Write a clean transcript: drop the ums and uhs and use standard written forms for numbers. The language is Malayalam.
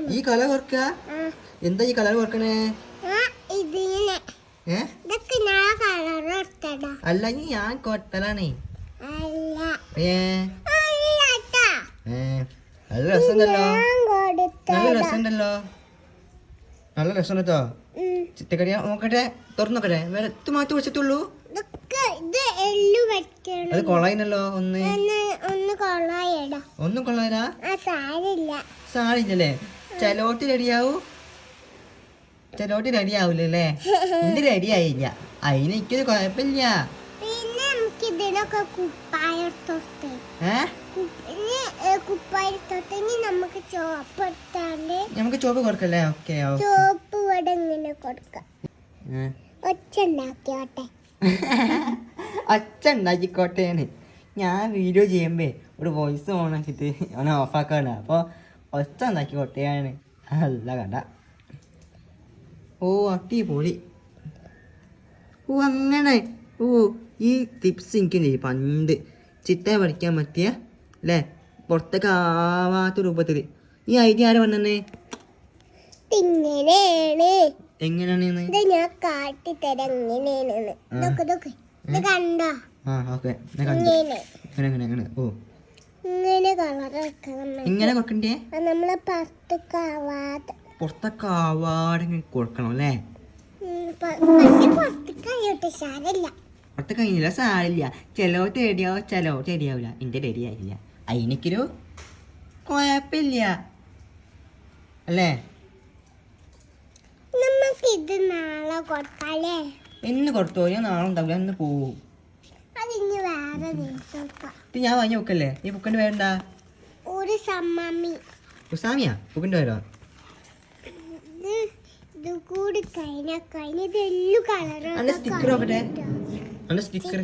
ഈ കളർ കുറക്ക എന്താ ഈ കളർ കുറക്കണേ അല്ല ഞാൻ കൊട്ടലാണേ നല്ല രസമുണ്ടല്ലോ നല്ല രസമുണ്ടല്ലോ നല്ല രസം കേട്ടോ ചിറ്റക്കടിയ നോക്കട്ടെ തുറന്നു നോക്കട്ടെ വേറെ മാറ്റി വെച്ചിട്ടുള്ളൂ അത് കൊളായിനല്ലോ ഒന്നും കൊള്ളാരാ സാരില്ലല്ലേ ചെലോട്ട് റെഡിയാവൂലേ ഇന്ന് റെഡി ആയില്ല അതിന് എനിക്കൊരു കുഴപ്പമില്ല നമുക്ക് ചോപ്പ് കൊടുക്കല്ലേ ഓക്കെ ഒച്ച ഉണ്ടാക്കിക്കോട്ടേന്ന് ഞാൻ വീഡിയോ ചെയ്യുമ്പേ ഒരു വോയിസ് ഓൺ ആക്കിയിട്ട് അവനെ ഓഫാക്കാണ് അപ്പോൾ ഒച്ച ഉണ്ടാക്കിക്കോട്ടയാണ് അല്ല കണ്ട ഓ അടിപൊളി ഓ അങ്ങനെ ഓ ഈ ടിപ്സ് എനിക്കില്ലേ പണ്ട് ചിട്ട പഠിക്കാൻ പറ്റിയ അല്ലേ പുറത്തേക്ക് ആവാത്ത രൂപത്തിൽ ഈ ഐഡിയ ആര് വന്നെ എങ്ങനെയാണ് ഇങ്ങനെ കൊടുക്കണ്ടേ പുറത്തൊക്കെ ആവാതെ കൊടുക്കണം അല്ലേ പുറത്ത് കഴിഞ്ഞില്ല സാരില്ല ചിലോട്ട് റെഡിയാവും ചിലോട്ട് റെഡിയാവില്ല എൻ്റെ റെഡി ആയില്ല അതിനൊരു കുഴപ്പമില്ല അല്ലേ എന്ന് കൊടുത്തോ ഞാൻ നാളെ ഉണ്ടാവില്ല എന്ന് പോവും ഞാൻ വാങ്ങി വെക്കല്ലേ ഈ ബുക്കിന്റെ പേരെന്താ ഉസാമിയാ ബുക്കിന്റെ പേരോ സ്റ്റിക്കർ നോക്കട്ടെ സ്റ്റിക്കർ